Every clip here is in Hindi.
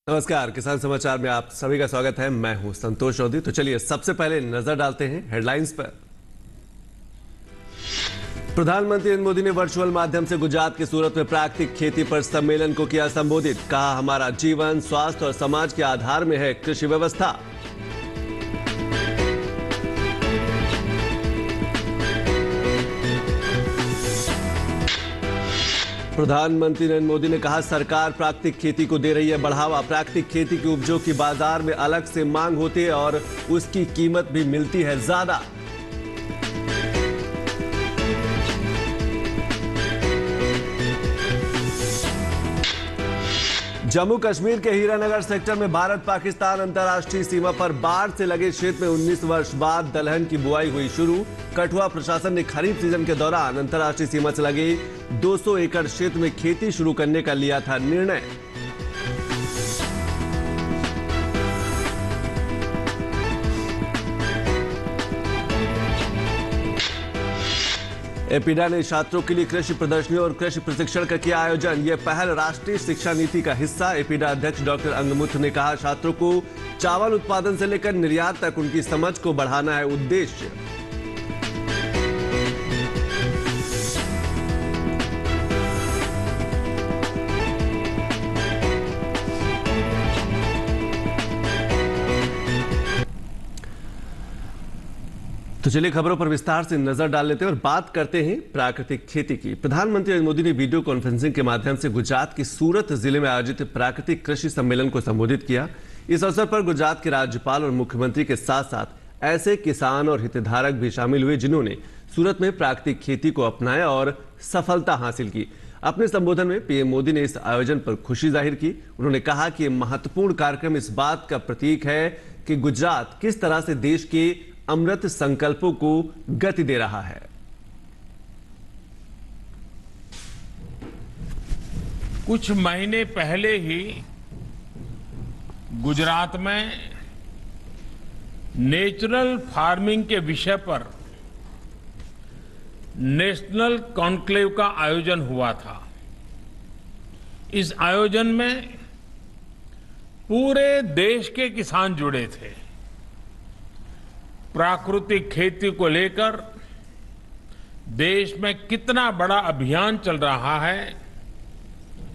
नमस्कार, किसान समाचार में आप सभी का स्वागत है। मैं हूं संतोष चौधरी। तो चलिए सबसे पहले नजर डालते हैं हेडलाइंस पर। प्रधानमंत्री नरेंद्र मोदी ने वर्चुअल माध्यम से गुजरात के सूरत में प्राकृतिक खेती पर सम्मेलन को किया संबोधित। कहा, हमारा जीवन, स्वास्थ्य और समाज के आधार में है कृषि व्यवस्था। प्रधानमंत्री नरेंद्र मोदी ने कहा, सरकार प्राकृतिक खेती को दे रही है बढ़ावा। प्राकृतिक खेती की उपजों की बाजार में अलग से मांग होती है और उसकी कीमत भी मिलती है ज्यादा। जम्मू कश्मीर के हीरानगर सेक्टर में भारत पाकिस्तान अंतर्राष्ट्रीय सीमा पर बाढ़ से लगे क्षेत्र में 19 वर्ष बाद दलहन की बुआई हुई शुरू। कठुआ प्रशासन ने खरीफ सीजन के दौरान अंतर्राष्ट्रीय सीमा से लगे 200 एकड़ क्षेत्र में खेती शुरू करने का लिया था निर्णय। एपीडा ने छात्रों के लिए कृषि प्रदर्शनी और कृषि प्रशिक्षण का किया आयोजन। यह पहल राष्ट्रीय शिक्षा नीति का हिस्सा। एपीडा अध्यक्ष डॉक्टर अंगमुथ ने कहा, छात्रों को चावल उत्पादन से लेकर निर्यात तक उनकी समझ को बढ़ाना है उद्देश्य। तो चलिए खबरों पर विस्तार से नजर डाल लेते हैं और बात करते हैं प्राकृतिक खेती की। प्रधानमंत्री नरेंद्र मोदी ने वीडियो कॉन्फ्रेंसिंग के माध्यम से गुजरात के सूरत जिले में आयोजित प्राकृतिक कृषि सम्मेलन को संबोधित किया। इस अवसर पर गुजरात के राज्यपाल और मुख्यमंत्री के साथ साथ ऐसे किसान और हितधारक भी शामिल हुए जिन्होंने सूरत में प्राकृतिक खेती को अपनाया और सफलता हासिल की। अपने संबोधन में पीएम मोदी ने इस आयोजन पर खुशी जाहिर की। उन्होंने कहा कि यह महत्वपूर्ण कार्यक्रम इस बात का प्रतीक है कि गुजरात किस तरह से देश के अमृत संकल्पों को गति दे रहा है। कुछ महीने पहले ही गुजरात में नेचुरल फार्मिंग के विषय पर नेशनल कॉन्क्लेव का आयोजन हुआ था। इस आयोजन में पूरे देश के किसान जुड़े थे। प्राकृतिक खेती को लेकर देश में कितना बड़ा अभियान चल रहा है,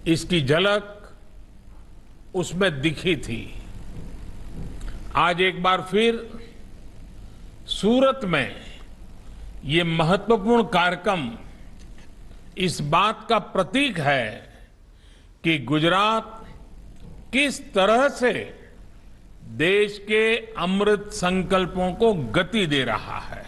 इसकी झलक उसमें दिखी थी। आज एक बार फिर सूरत में ये महत्वपूर्ण कार्यक्रम इस बात का प्रतीक है कि गुजरात किस तरह से देश के अमृत संकल्पों को गति दे रहा है।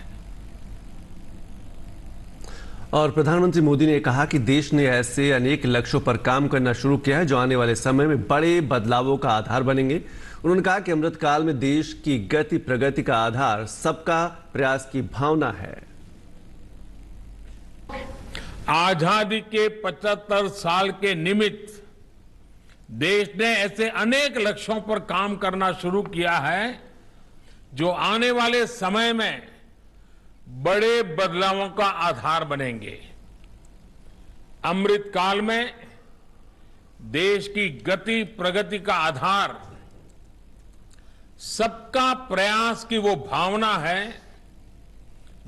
और प्रधानमंत्री मोदी ने कहा कि देश ने ऐसे अनेक लक्ष्यों पर काम करना शुरू किया है जो आने वाले समय में बड़े बदलावों का आधार बनेंगे। उन्होंने कहा कि अमृत काल में देश की गति प्रगति का आधार सबका प्रयास की भावना है। आजादी के 75 साल के निमित्त देश ने ऐसे अनेक लक्ष्यों पर काम करना शुरू किया है जो आने वाले समय में बड़े बदलावों का आधार बनेंगे। अमृत काल में देश की गति प्रगति का आधार सबका प्रयास की वो भावना है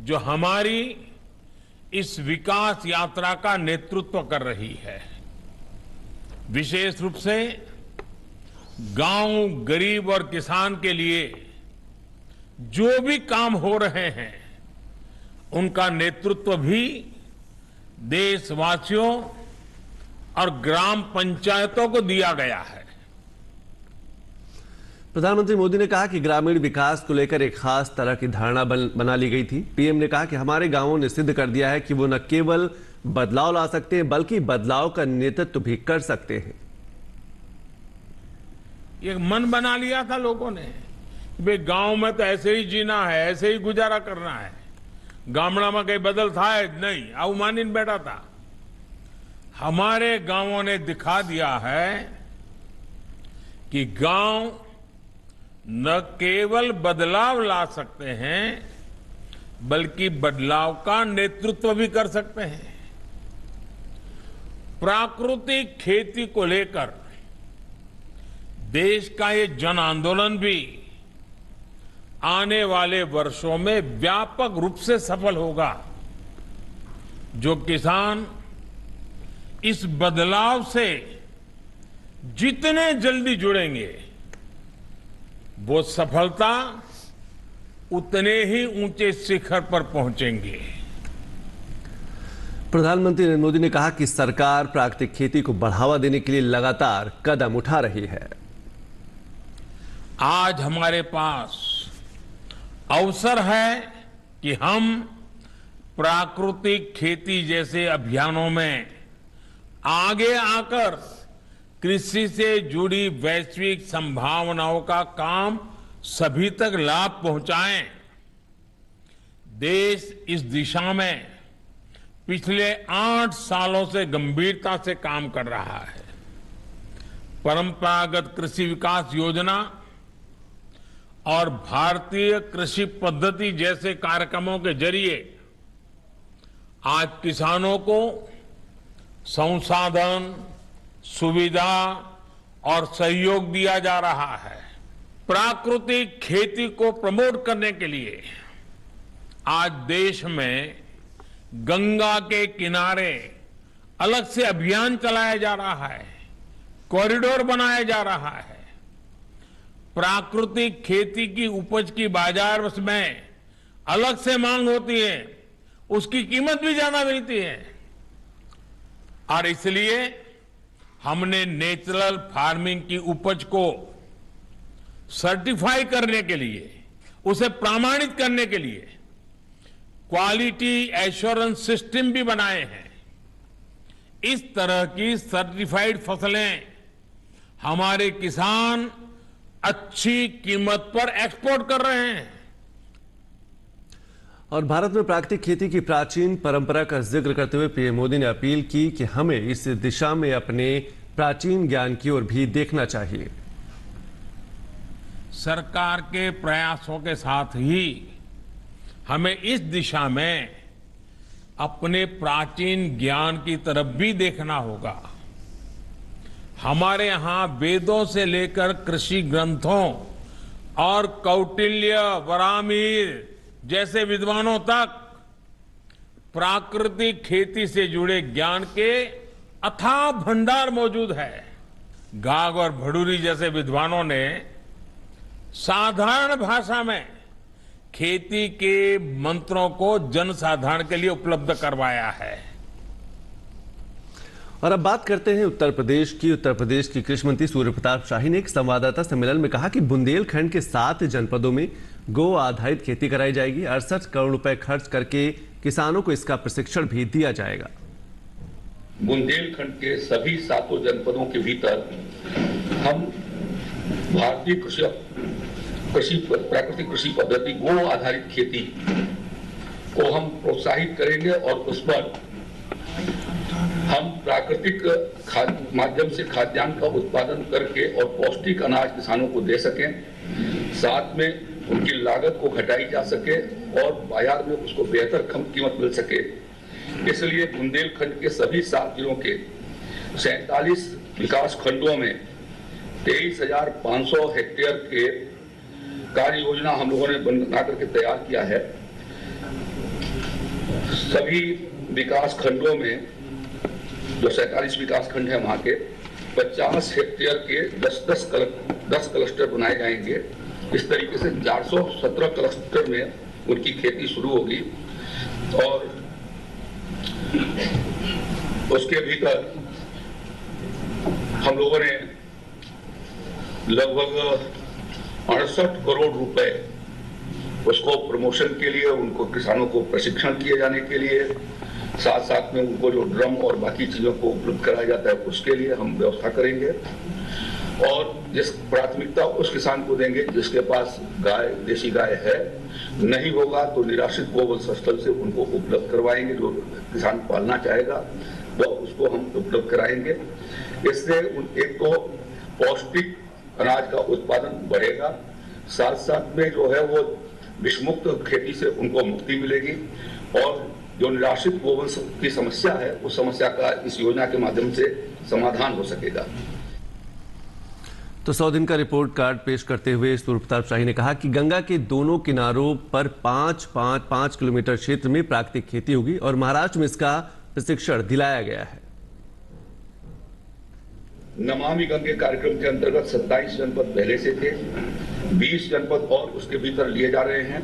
जो हमारी इस विकास यात्रा का नेतृत्व कर रही है। विशेष रूप से गांव, गरीब और किसान के लिए जो भी काम हो रहे हैं उनका नेतृत्व भी देशवासियों और ग्राम पंचायतों को दिया गया है। प्रधानमंत्री मोदी ने कहा कि ग्रामीण विकास को लेकर एक खास तरह की धारणा बना ली गई थी। पीएम ने कहा कि हमारे गांवों ने सिद्ध कर दिया है कि वो न केवल बदलाव ला सकते हैं बल्कि बदलाव का नेतृत्व भी कर सकते हैं। ये मन बना लिया था लोगों ने, भाई गांव में तो ऐसे ही जीना है, ऐसे ही गुजारा करना है, गामड़ा में कहीं बदल था नहीं, आउ मानीन बैठा था। हमारे गांवों ने दिखा दिया है कि गांव न केवल बदलाव ला सकते हैं बल्कि बदलाव का नेतृत्व भी कर सकते हैं। प्राकृतिक खेती को लेकर देश का ये जन आंदोलन भी आने वाले वर्षों में व्यापक रूप से सफल होगा। जो किसान इस बदलाव से जितने जल्दी जुड़ेंगे, वो सफलता उतने ही ऊंचे शिखर पर पहुंचेंगे। प्रधानमंत्री नरेंद्र मोदी ने कहा कि सरकार प्राकृतिक खेती को बढ़ावा देने के लिए लगातार कदम उठा रही है। आज हमारे पास अवसर है कि हम प्राकृतिक खेती जैसे अभियानों में आगे आकर कृषि से जुड़ी वैश्विक संभावनाओं का काम सभी तक लाभ पहुंचाएं। देश इस दिशा में पिछले 8 सालों से गंभीरता से काम कर रहा है। परंपरागत कृषि विकास योजना और भारतीय कृषि पद्धति जैसे कार्यक्रमों के जरिए आज किसानों को संसाधन, सुविधा और सहयोग दिया जा रहा है। प्राकृतिक खेती को प्रमोट करने के लिए आज देश में गंगा के किनारे अलग से अभियान चलाया जा रहा है, कॉरिडोर बनाया जा रहा है। प्राकृतिक खेती की उपज की बाजार में अलग से मांग होती है, उसकी कीमत भी ज्यादा मिलती है और इसलिए हमने नेचुरल फार्मिंग की उपज को सर्टिफाई करने के लिए, उसे प्रमाणित करने के लिए क्वालिटी एश्योरेंस सिस्टम भी बनाए हैं। इस तरह की सर्टिफाइड फसलें हमारे किसान अच्छी कीमत पर एक्सपोर्ट कर रहे हैं। और भारत में प्राकृतिक खेती की प्राचीन परंपरा का जिक्र करते हुए पीएम मोदी ने अपील की कि हमें इस दिशा में अपने प्राचीन ज्ञान की ओर भी देखना चाहिए। सरकार के प्रयासों के साथ ही हमें इस दिशा में अपने प्राचीन ज्ञान की तरफ भी देखना होगा। हमारे यहां वेदों से लेकर कृषि ग्रंथों और कौटिल्य, वरामिर जैसे विद्वानों तक प्राकृतिक खेती से जुड़े ज्ञान के अथाह भंडार मौजूद है। गाग और भड़ूरी जैसे विद्वानों ने साधारण भाषा में खेती के मंत्रों को जनसाधारण के लिए उपलब्ध करवाया है। और अब बात करते हैं उत्तर प्रदेश की। उत्तर प्रदेश की कृषि मंत्री सूर्य प्रताप शाही ने एक संवाददाता सम्मेलन में कहा कि बुंदेलखंड के 7 जनपदों में गो आधारित खेती कराई जाएगी। 68 करोड़ रुपए खर्च करके किसानों को इसका प्रशिक्षण भी दिया जाएगा। बुंदेलखंड के सभी 7 जनपदों के भीतर हम भारतीय प्राकृतिक कृषि पद्धति गो आधारित खेती को हम प्रोत्साहित करेंगे और उस पर हम प्राकृतिक माध्यम से खाद्यान्न का उत्पादन करके और पौष्टिक अनाज किसानों को दे सकें, साथ में उनकी लागत को घटाई जा सके और बाजार में उसको बेहतर कम कीमत मिल सके। इसलिए बुंदेलखंड के सभी 7 जिलों के 47 विकास खंडों में 23,500 हेक्टेयर के कार्य योजना हम लोगों ने बना करके तैयार किया है। सभी विकास खंडों में जो 47 विकास खंड है वहां के 50 हेक्टेयर के 10 क्लस्टर बनाए जाएंगे। इस तरीके से 417 क्लस्टर में उनकी खेती शुरू होगी और उसके भीतर हम लोगों ने लगभग 68 करोड़ रुपए उसको प्रमोशन के लिए, उनको किसानों को प्रशिक्षण किए जाने के लिए, साथ साथ में उनको जो ड्रम और बाकी चीजों को उपलब्ध कराया जाता है उसके लिए हम व्यवस्था करेंगे। और जिस प्राथमिकता उस किसान को देंगे जिसके पास गाय, देशी गाय है, नहीं होगा तो निराश्रित गोवंश स्थल से उनको उपलब्ध करवाएंगे। जो किसान पालना चाहेगा वो उसको हम उपलब्ध कराएंगे। इससे एक तो पौष्टिक अनाज का उत्पादन बढ़ेगा, साथ साथ में जो है वो विषमुक्त खेती से उनको मुक्ति मिलेगी और जो निराश्रित गोवंश की समस्या है उस समस्या का इस योजना के माध्यम से समाधान हो सकेगा। तो 100 दिन का रिपोर्ट कार्ड पेश करते हुए सूर्य प्रताप शाही ने कहा कि गंगा के दोनों किनारों पर 5 किलोमीटर क्षेत्र में प्राकृतिक खेती होगी और महाराष्ट्र में इसका प्रशिक्षण दिलाया गया है। नमामि गंगे कार्यक्रम के अंतर्गत 27 जनपद पहले से थे, 20 जनपद और उसके भीतर लिए जा रहे हैं।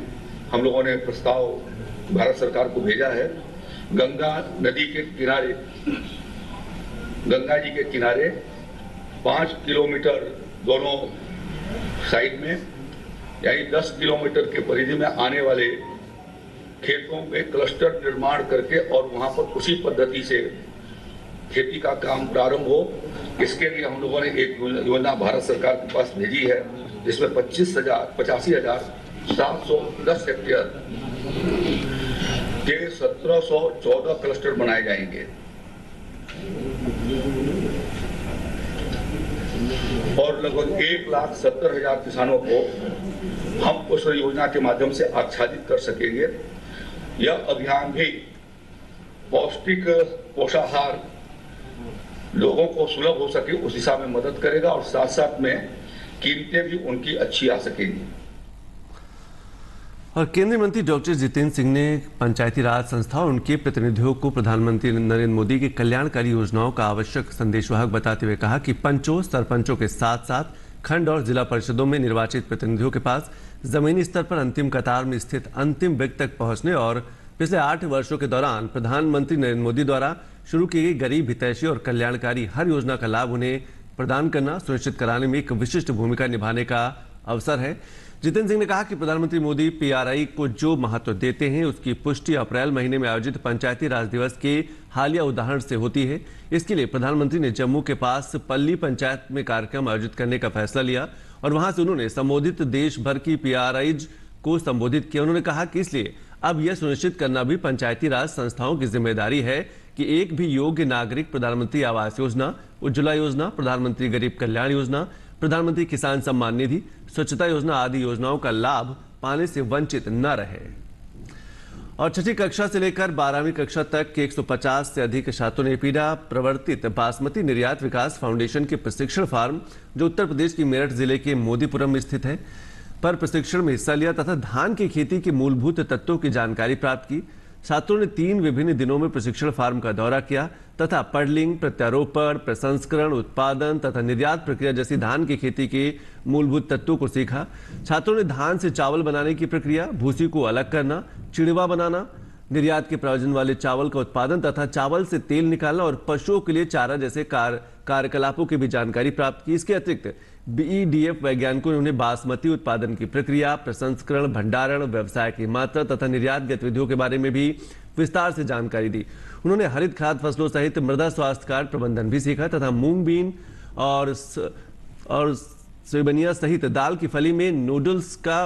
हम लोगों ने प्रस्ताव भारत सरकार को भेजा है। गंगा नदी के किनारे, गंगा जी के किनारे 5 किलोमीटर दोनों साइड में, यानी 10 किलोमीटर के परिधि में आने वाले खेतों में क्लस्टर निर्माण करके और वहां पर उसी पद्धति से खेती का काम प्रारंभ हो। इसके लिए हम लोगों ने एक योजना भारत सरकार के पास भेजी है, जिसमें 85,710 हेक्टेयर के 1714 क्लस्टर बनाए जाएंगे और लगभग 1,70,000 किसानों को हम उस योजना के माध्यम से आच्छादित कर सकेंगे। यह अभियान भी पौष्टिक पोषाहार लोगों को सुलभ हो सके उस दिशा में मदद करेगा और साथ साथ में कीमतें भी उनकी अच्छी आ सकेंगी। और केंद्रीय मंत्री डॉक्टर जितेंद्र सिंह ने पंचायती राज संस्थाओं और उनके प्रतिनिधियों को प्रधानमंत्री नरेंद्र मोदी की कल्याणकारी योजनाओं का आवश्यक संदेशवाहक बताते हुए कहा कि पंचों, सरपंचों के साथ साथ खंड और जिला परिषदों में निर्वाचित प्रतिनिधियों के पास जमीनी स्तर पर अंतिम कतार में स्थित अंतिम व्यक्ति तक पहुंचने और पिछले 8 वर्षों के दौरान प्रधानमंत्री नरेंद्र मोदी द्वारा शुरू की गई गरीब, हितैषी और कल्याणकारी हर योजना का लाभ उन्हें प्रदान करना सुनिश्चित कराने में एक विशिष्ट भूमिका निभाने का अवसर है। जितेंद्र सिंह ने कहा कि प्रधानमंत्री मोदी पीआरआई को जो महत्व देते हैं उसकी पुष्टि अप्रैल महीने में आयोजित पंचायती राज दिवस के हालिया उदाहरण से होती है। इसके लिए प्रधानमंत्री ने जम्मू के पास पल्ली पंचायत में कार्यक्रम आयोजित करने का फैसला लिया और वहां से उन्होंने संबोधित देश भर की पीआरआईज को संबोधित किया। उन्होंने कहा कि इसलिए अब यह सुनिश्चित करना भी पंचायती राज संस्थाओं की जिम्मेदारी है कि एक भी योग्य नागरिक प्रधानमंत्री आवास योजना, उज्ज्वला योजना, प्रधानमंत्री गरीब कल्याण योजना, प्रधानमंत्री किसान सम्मान निधि, स्वच्छता योजना आदि योजनाओं का लाभ पाने से वंचित न रहे। और 6ठी कक्षा से लेकर 12वीं कक्षा तक के 150 से अधिक छात्रों ने एपीडा प्रवर्तित बासमती निर्यात विकास फाउंडेशन के प्रशिक्षण फार्म, जो उत्तर प्रदेश की मेरठ जिले के मोदीपुरम में स्थित है, पर प्रशिक्षण में हिस्सा लिया तथा धान की खेती के मूलभूत तत्वों की जानकारी प्राप्त की। छात्रों ने 3 विभिन्न दिनों में प्रशिक्षण फार्म का दौरा किया तथा पडलिंग, प्रत्यारोपण, प्रसंस्करण, उत्पादन तथा निर्यात प्रक्रिया जैसी धान की खेती के मूलभूत तत्वों को सीखा। छात्रों ने धान से चावल बनाने की प्रक्रिया, भूसी को अलग करना, चिड़वा बनाना, निर्यात के प्रयोजन वाले चावल का उत्पादन तथा चावल से तेल निकालना और पशुओं के लिए चारा जैसे कार्यकलापों की भी जानकारी प्राप्त की। इसके अतिरिक्त बीईडीएफ वैज्ञानिकों ने उन्हें बासमती उत्पादन की प्रक्रिया, प्रसंस्करण, भंडारण, व्यवसाय की मात्रा तथा निर्यात गतिविधियों के बारे में भी विस्तार से जानकारी दी। उन्होंने हरित खाद्य फसलों सहित मृदा स्वास्थ्य कार्ड प्रबंधन भी सीखा तथा मूंग बीन और सोयाबीन सहित दाल की फली में नूडल्स का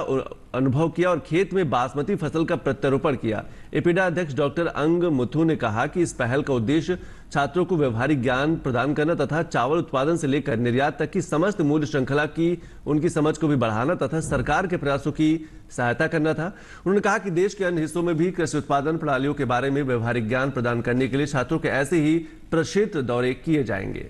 अनुभव किया और खेत में बासमती फसल का प्रत्यारोपण किया। एपीडा अध्यक्ष डॉक्टर अंग मुथु ने कहा कि इस पहल का उद्देश्य छात्रों को व्यवहारिक ज्ञान प्रदान करना तथा चावल उत्पादन से लेकर निर्यात तक की समस्त मूल्य श्रृंखला की उनकी समझ को भी बढ़ाना तथा सरकार के प्रयासों की सहायता करना था। उन्होंने कहा कि देश के अन्य हिस्सों में भी कृषि उत्पादन प्रणालियों के बारे में व्यवहारिक ज्ञान प्रदान करने के लिए छात्रों के ऐसे ही प्रक्षेत्र दौरे किए जाएंगे।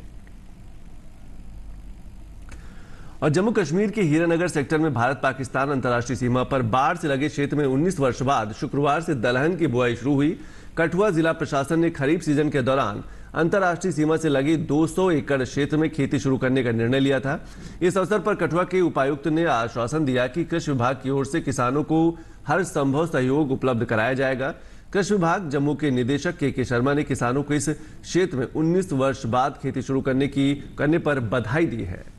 और जम्मू कश्मीर के हीरानगर सेक्टर में भारत पाकिस्तान अंतर्राष्ट्रीय सीमा पर बाढ़ से लगे क्षेत्र में 19 वर्ष बाद शुक्रवार से दलहन की बुआई शुरू हुई। कठुआ जिला प्रशासन ने खरीफ सीजन के दौरान अंतर्राष्ट्रीय सीमा से लगी 200 एकड़ क्षेत्र में खेती शुरू करने का निर्णय लिया था। इस अवसर पर कठुआ के उपायुक्त ने आश्वासन दिया कि कृषि विभाग की ओर से किसानों को हर संभव सहयोग उपलब्ध कराया जाएगा। कृषि विभाग जम्मू के निदेशक के शर्मा ने किसानों को इस क्षेत्र में 19 वर्ष बाद खेती शुरू करने पर बधाई दी है।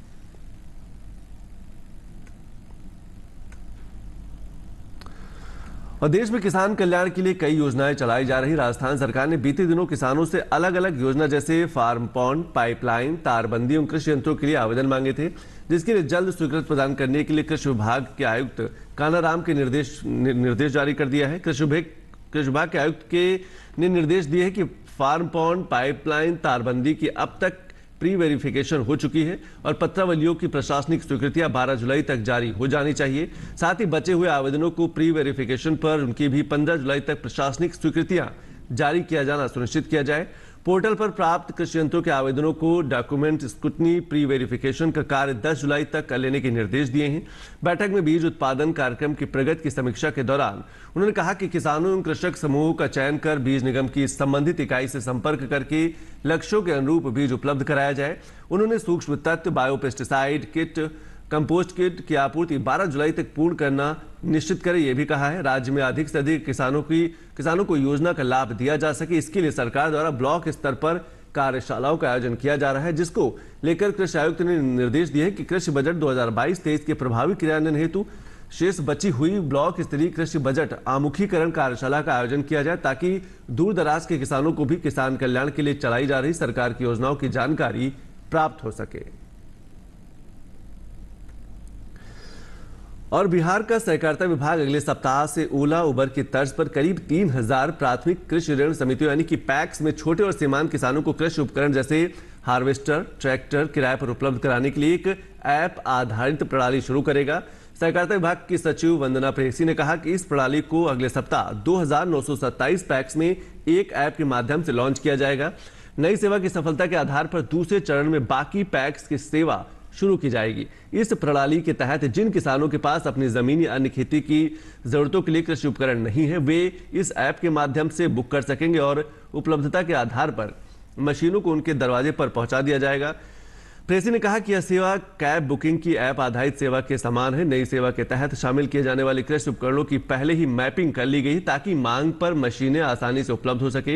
और देश में किसान कल्याण के लिए कई योजनाएं चलाई जा रही। राजस्थान सरकार ने बीते दिनों किसानों से अलग अलग योजना जैसे फार्म पॉन्ड, पाइपलाइन, तारबंदी और कृषि यंत्रों के लिए आवेदन मांगे थे, जिसके लिए जल्द स्वीकृति प्रदान करने के लिए कृषि विभाग के आयुक्त कानाराम के निर्देश जारी कर दिया है। कृषि विभाग के आयुक्त ने निर्देश दिए हैं कि फार्म पॉन्ड, पाइपलाइन, तारबंदी की अब तक प्री वेरिफिकेशन हो चुकी है और पत्रावलियों की प्रशासनिक स्वीकृतियां 12 जुलाई तक जारी हो जानी चाहिए। साथ ही बचे हुए आवेदनों को प्री वेरिफिकेशन पर उनकी भी 15 जुलाई तक प्रशासनिक स्वीकृतियां जारी किया जाना सुनिश्चित किया जाए। पोर्टल पर प्राप्त कृषि यंत्रों के आवेदनों को डॉक्यूमेंट स्क्रूटनी प्री वेरिफिकेशन का कार्य 10 जुलाई तक कर लेने के निर्देश दिए हैं। बैठक में बीज उत्पादन कार्यक्रम की प्रगति की समीक्षा के दौरान उन्होंने कहा कि किसानों एवं कृषक समूहों का चयन कर बीज निगम की संबंधित इकाई से संपर्क करके लक्ष्यों के अनुरूप बीज उपलब्ध कराया जाए। उन्होंने सूक्ष्म तत्व, बायोपेस्टिसाइड किट, कंपोस्ट किट की आपूर्ति 12 जुलाई तक पूर्ण करना निश्चित करें, यह भी कहा है। राज्य में अधिक से अधिक किसानों को योजना का लाभ दिया जा सके, इसके लिए सरकार द्वारा ब्लॉक स्तर पर कार्यशालाओं का आयोजन किया जा रहा है, जिसको लेकर कृषि आयुक्त ने निर्देश दिए कि कृषि बजट 2022-23 के प्रभावी क्रियान्वयन हेतु शेष बची हुई ब्लॉक स्तरीय कृषि बजट आमुखीकरण कार्यशाला का आयोजन किया जाए, ताकि दूर दराज के किसानों को भी किसान कल्याण के लिए चलाई जा रही सरकार की योजनाओं की जानकारी प्राप्त हो सके। और बिहार का सहकारिता विभाग अगले सप्ताह से ओला उबर की तर्ज पर करीब 3000 प्राथमिक कृषि ऋण समितियों यानी कि पैक्स में छोटे और सीमांत किसानों को कृषि उपकरण जैसे हार्वेस्टर, ट्रैक्टर किराए पर उपलब्ध कराने के लिए एक ऐप आधारित प्रणाली शुरू करेगा। सहकारिता विभाग की सचिव वंदना प्रेयसी ने कहा कि इस प्रणाली को अगले सप्ताह 2927 पैक्स में एक ऐप के माध्यम से लॉन्च किया जाएगा। नई सेवा की सफलता के आधार पर दूसरे चरण में बाकी पैक्स की सेवा शुरू की जाएगी। इस प्रणाली के तहत जिन किसानों के पास अपनी जमीन या अन्य खेती की जरूरतों के लिए कृषि उपकरण नहीं है, वे इस ऐप के माध्यम से बुक कर सकेंगे और उपलब्धता के आधार पर मशीनों को उनके दरवाजे पर पहुंचा दिया जाएगा। प्रेसी ने कहा कि यह सेवा कैब बुकिंग की ऐप आधारित सेवा के समान है। नई सेवा के तहत शामिल किए जाने वाले कृषि उपकरणों की पहले ही मैपिंग कर ली गई ताकि मांग पर मशीनें आसानी से उपलब्ध हो सके।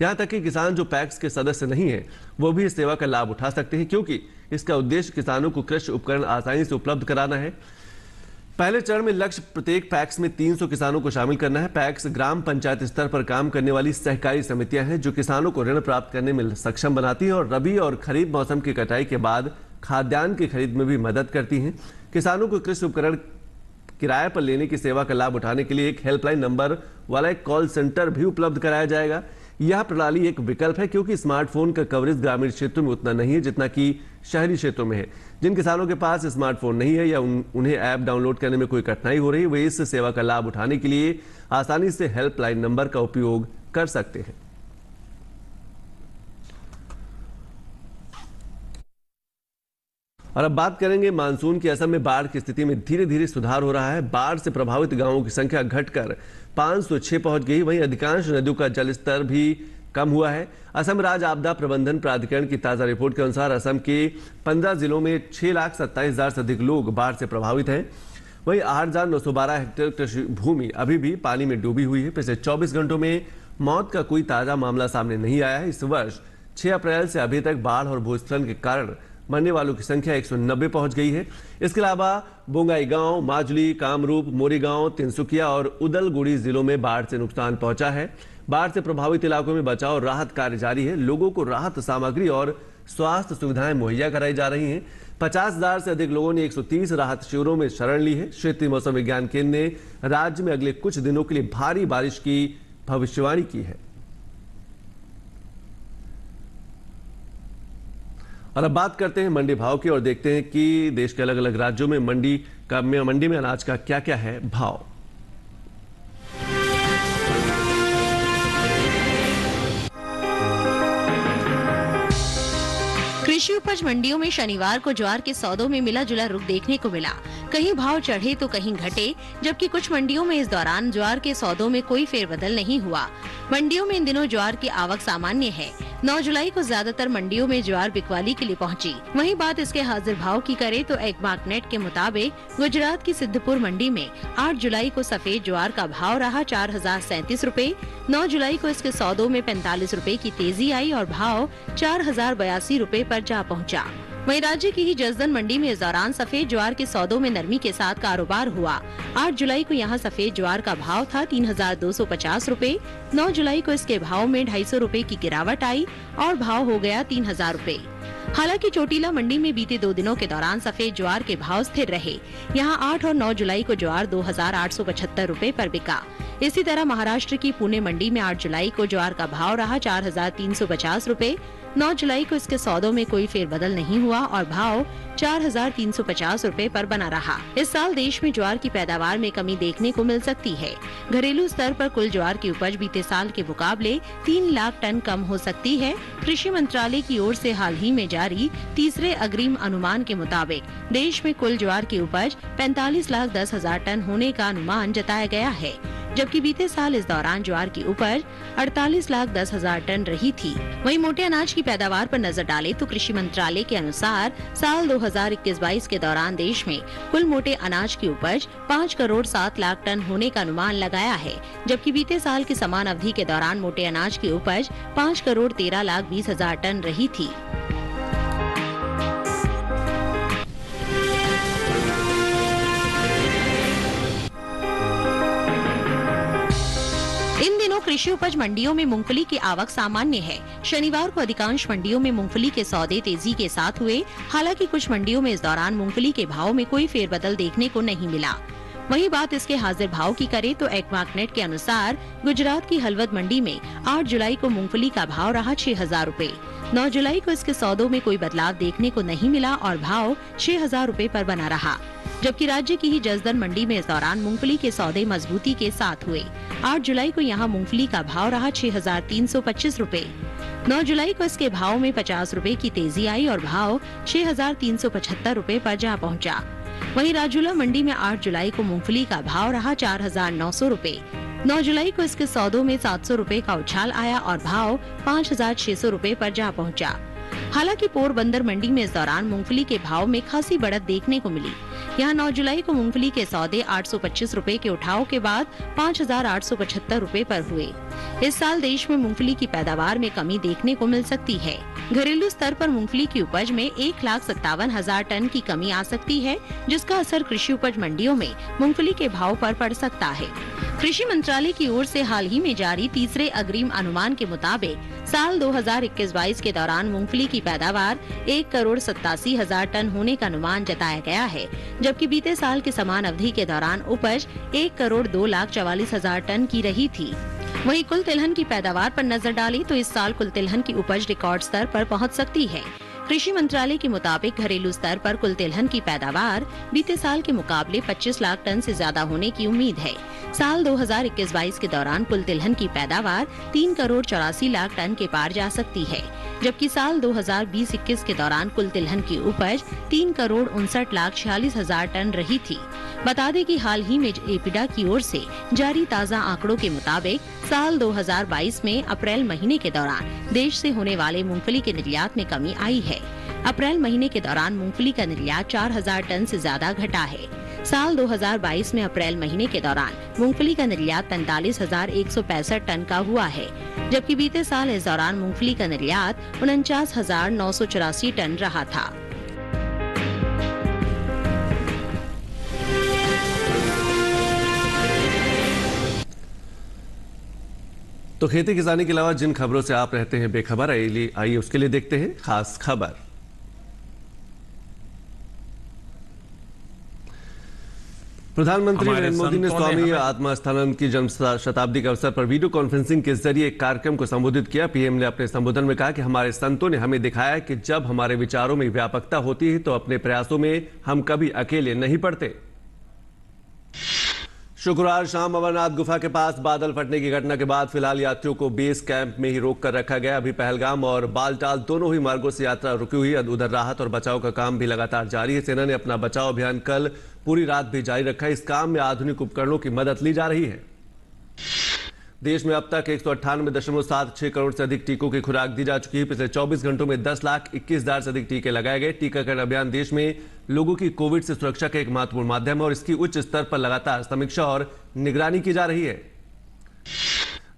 यहां तक कि किसान जो पैक्स के सदस्य नहीं है वो भी इस सेवा का लाभ उठा सकते हैं, क्योंकि इसका उद्देश्य किसानों को कृषि उपकरण आसानी से उपलब्ध कराना है। पहले चरण में लक्ष्य प्रत्येक पैक्स में 300 किसानों को शामिल करना है। पैक्स ग्राम पंचायत स्तर पर काम करने वाली सहकारी समितियां हैं जो किसानों को ऋण प्राप्त करने में सक्षम बनाती हैं और रबी और खरीफ मौसम की कटाई के बाद खाद्यान्न की खरीद में भी मदद करती हैं। किसानों को कृषि उपकरण किराए पर लेने की सेवा का लाभ उठाने के लिए एक हेल्पलाइन नंबर वाला एक कॉल सेंटर भी उपलब्ध कराया जाएगा। यह प्रणाली एक विकल्प है क्योंकि स्मार्टफोन का कवरेज ग्रामीण क्षेत्रों में उतना नहीं है जितना कि शहरी क्षेत्रों में है। जिन किसानों के पास स्मार्टफोन नहीं है या उन्हें ऐप डाउनलोड करने में कोई कठिनाई हो रही है, वे इस सेवा का लाभ उठाने के लिए आसानी से हेल्पलाइन नंबर का उपयोग कर सकते हैं। और अब बात करेंगे मानसून की। असम में बाढ़ की स्थिति में धीरे धीरे सुधार हो रहा है। बाढ़ से प्रभावित गांवों की संख्या घटकर 506 पहुंच गई। वहीं अधिकांश नदियों का जलस्तर भी कम हुआ है। असम राज्य आपदा प्रबंधन प्राधिकरण की ताजा रिपोर्ट के अनुसार असम के 15 जिलों में 6,27,000 से अधिक लोग बाढ़ से प्रभावित हैं। वहीं 8,912 हेक्टेयर कृषि भूमि अभी भी पानी में डूबी हुई है। पिछले 24 घंटों में मौत का कोई ताजा मामला सामने नहीं आया है। इस वर्ष 6 अप्रैल से अभी तक बाढ़ और भूस्खलन के कारण मरने वालों की संख्या 190 पहुंच गई है। इसके अलावा बोंगाई गांव, माजुली, कामरूप, मोरीगांव, तिनसुकिया और उदलगुड़ी जिलों में बाढ़ से नुकसान पहुंचा है। बाढ़ से प्रभावित इलाकों में बचाव और राहत कार्य जारी है। लोगों को राहत सामग्री और स्वास्थ्य सुविधाएं मुहैया कराई जा रही हैं। 50,000 से अधिक लोगों ने 130 राहत शिविरों में शरण ली है। क्षेत्रीय मौसम विज्ञान केंद्र ने राज्य में अगले कुछ दिनों के लिए भारी बारिश की भविष्यवाणी की है। और अब बात करते हैं मंडी भाव की और देखते हैं कि देश के अलग अलग राज्यों में मंडी में अनाज का क्या क्या है भाव। कृषि उपज मंडियों में शनिवार को ज्वार के सौदों में मिला जुला रुख देखने को मिला। कहीं भाव चढ़े तो कहीं घटे, जबकि कुछ मंडियों में इस दौरान ज्वार के सौदों में कोई फेरबदल नहीं हुआ। मंडियों में इन दिनों ज्वार की आवक सामान्य है। 9 जुलाई को ज्यादातर मंडियों में ज्वार बिकवाली के लिए पहुंची। वहीं बात इसके हाजिर भाव की करे तो एग्मार्कनेट के मुताबिक गुजरात की सिद्धपुर मंडी में 8 जुलाई को सफेद ज्वार का भाव रहा 4,037 रूपए। 9 जुलाई को इसके सौदों में 45 रूपए की तेजी आई और भाव 4,082 रूपए पर जा पहुंचा। वहीं राज्य की ही जसदन मंडी में इस दौरान सफेद ज्वार के सौदों में नरमी के साथ कारोबार हुआ। 8 जुलाई को यहां सफेद ज्वार का भाव था 3,250 रूपए। 9 जुलाई को इसके भाव में 250 रूपए की गिरावट आई और भाव हो गया 3,000 रूपए। हालांकि चोटीला मंडी में बीते 2 दिनों के दौरान सफेद ज्वार के भाव स्थिर रहे। यहां 8 और 9 जुलाई को ज्वार 2,875 रूपए पर बिका। इसी तरह महाराष्ट्र की पुणे मंडी में 8 जुलाई को ज्वार का भाव रहा 4,350 रूपए। 9 जुलाई को इसके सौदों में कोई फेरबदल नहीं हुआ और भाव 4,350 रुपए पर बना रहा। इस साल देश में ज्वार की पैदावार में कमी देखने को मिल सकती है। घरेलू स्तर पर कुल ज्वार की उपज बीते साल के मुकाबले 3 लाख टन कम हो सकती है। कृषि मंत्रालय की ओर से हाल ही में जारी तीसरे अग्रिम अनुमान के मुताबिक देश में कुल ज्वार की उपज 45,10,000 टन होने का अनुमान जताया गया है, जबकि बीते साल इस दौरान ज्वार की उपज 48,10,000 टन रही थी। वहीं मोटे अनाज की पैदावार पर नजर डालें तो कृषि मंत्रालय के अनुसार साल 2021-22 के दौरान देश में कुल मोटे अनाज की उपज 5 करोड़ 7 लाख टन होने का अनुमान लगाया है, जबकि बीते साल की समान अवधि के दौरान मोटे अनाज की उपज 5 करोड़ 13 लाख 20,000 टन रही थी। इन दिनों कृषि उपज मंडियों में मूंगफली की आवक सामान्य है। शनिवार को अधिकांश मंडियों में मूंगफली के सौदे तेजी के साथ हुए। हालांकि कुछ मंडियों में इस दौरान मूंगफली के भाव में कोई फेरबदल देखने को नहीं मिला। वहीं बात इसके हाजिर भाव की करें तो एग्मार्कनेट के अनुसार गुजरात की हलवद मंडी में 8 जुलाई को मूंगफली का भाव रहा 6,000 रुपए। 9 जुलाई को इसके सौदों में कोई बदलाव देखने को नहीं मिला और भाव 6,000 रुपए पर बना रहा, जबकि राज्य की ही जसदन मंडी में इस दौरान मूंगफली के सौदे मजबूती के साथ हुए। 8 जुलाई को यहां मूंगफली का भाव रहा 6,325 रुपए। 9 जुलाई को इसके भाव में 50 रुपए की तेजी आई और भाव 6,375 रुपए पर जा पहुंचा। वहीं राजूला मंडी में 8 जुलाई को मूंगफली का भाव रहा 4,900 रुपए। 9 जुलाई को इसके सौदों में 700 रुपए का उछाल आया और भाव 5,600 रुपए पर जा पहुंचा। हालांकि पोरबंदर मंडी में इस दौरान मूंगफली के भाव में खासी बढ़त देखने को मिली। यहां 9 जुलाई को मूंगफली के सौदे 825 रुपए के उठाव के बाद 5,875 रुपए पर हुए। इस साल देश में मूंगफली की पैदावार में कमी देखने को मिल सकती है। घरेलू स्तर पर मूंगफली की उपज में 1,57,000 टन की कमी आ सकती है, जिसका असर कृषि उपज मंडियों में मूंगफली के भाव पर पड़ सकता है। कृषि मंत्रालय की ओर से हाल ही में जारी तीसरे अग्रिम अनुमान के मुताबिक साल 2021-22 के दौरान मूंगफली की पैदावार 1 करोड़ 87,000 टन होने का अनुमान जताया गया है, जबकि बीते साल के समान अवधि के दौरान उपज 1 करोड़ 2,44,000 टन की रही थी। वहीं कुल तिलहन की पैदावार पर नजर डालें तो इस साल कुल तिलहन की उपज रिकॉर्ड स्तर पर पहुंच सकती है। कृषि मंत्रालय के मुताबिक घरेलू स्तर पर कुल तिलहन की पैदावार बीते साल के मुकाबले 25 लाख टन से ज्यादा होने की उम्मीद है। साल 2021-22 के दौरान कुल तिलहन की पैदावार 3 करोड़ 84 लाख टन के पार जा सकती है, जबकि साल 2020-21 के दौरान कुल तिलहन की उपज 3 करोड़ 59,46,000 टन रही थी। बता दें कि हाल ही में एपिडा की ओर से जारी ताज़ा आंकड़ों के मुताबिक साल 2022 में अप्रैल महीने के दौरान देश से होने वाले मूंगफली के निर्यात में कमी आई है। अप्रैल महीने के दौरान मूंगफली का निर्यात 4,000 टन से ज्यादा घटा है। साल 2022 में अप्रैल महीने के दौरान मूंगफली का निर्यात 45,165 टन का हुआ है, जबकि बीते साल इस दौरान मूंगफली का निर्यात 49,984 टन रहा था। तो खेती किसानी के अलावा जिन खबरों से आप रहते हैं बेखबर, आइए उसके लिए देखते हैं खास खबर। प्रधानमंत्री नरेंद्र मोदी ने स्वामी आत्मास्थानंद की जन्म शताब्दी के अवसर पर वीडियो कॉन्फ्रेंसिंग के जरिए एक कार्यक्रम को संबोधित किया। पीएम ने अपने संबोधन में कहा कि हमारे संतों ने हमें दिखाया कि जब हमारे विचारों में व्यापकता होती है तो अपने प्रयासों में हम कभी अकेले नहीं पड़ते। शुक्रवार शाम अमरनाथ गुफा के पास बादल फटने की घटना के बाद फिलहाल यात्रियों को बेस कैंप में ही रोक कर रखा गया। अभी पहलगाम और बालटाल दोनों ही मार्गों से यात्रा रुकी हुई है। उधर राहत और बचाव का काम भी लगातार जारी है। सेना ने अपना बचाव अभियान कल पूरी रात भी जारी रखा है। इस काम में आधुनिक उपकरणों की मदद ली जा रही है। देश में अब तक 198.76 करोड़ से अधिक टीकों की खुराक दी जा चुकी है। पिछले 24 घंटों में 10,21,000 से अधिक टीके लगाए गए। टीकाकरण अभियान देश में लोगों की कोविड से सुरक्षा का एक महत्वपूर्ण माध्यम है और इसकी उच्च स्तर पर लगातार समीक्षा और निगरानी की जा रही है।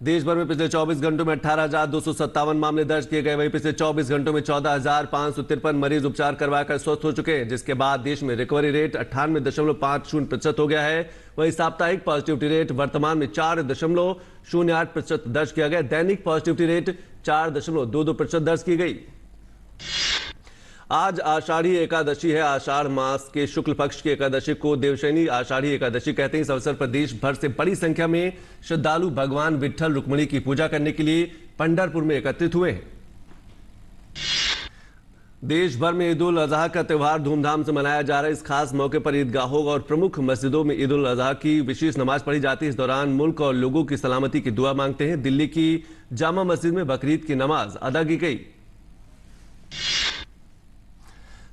देश भर में पिछले 24 घंटों में 18,257 मामले दर्ज किए गए। वहीं पिछले 24 घंटों में 14,553 मरीज उपचार करवाकर स्वस्थ हो चुके हैं, जिसके बाद देश में रिकवरी रेट 98.50% हो गया है। वहीं साप्ताहिक पॉजिटिविटी रेट वर्तमान में 4.08% दर्ज किया गया। दैनिक पॉजिटिविटी रेट 4.22% दर्ज की गई। आज आषाढ़ी एकादशी है। आषाढ़ मास के शुक्ल पक्ष की एकादशी को देवशयनी आषाढ़ी एकादशी कहते हैं। इस अवसर पर देश भर से बड़ी संख्या में श्रद्धालु भगवान विट्ठल रुक्मिणी की पूजा करने के लिए पंढरपुर में एकत्रित हुए हैं। देश भर में ईद उल अजहा का त्यौहार धूमधाम से मनाया जा रहा है। इस खास मौके पर ईदगाहों और प्रमुख मस्जिदों में ईद उल अजहा की विशेष नमाज पढ़ी जाती है। इस दौरान मुल्क और लोगों की सलामती की दुआ मांगते हैं। दिल्ली की जामा मस्जिद में बकरीद की नमाज अदा की गई।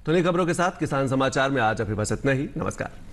तो नई खबरों के साथ किसान समाचार में आज अभी बस इतना ही। नमस्कार।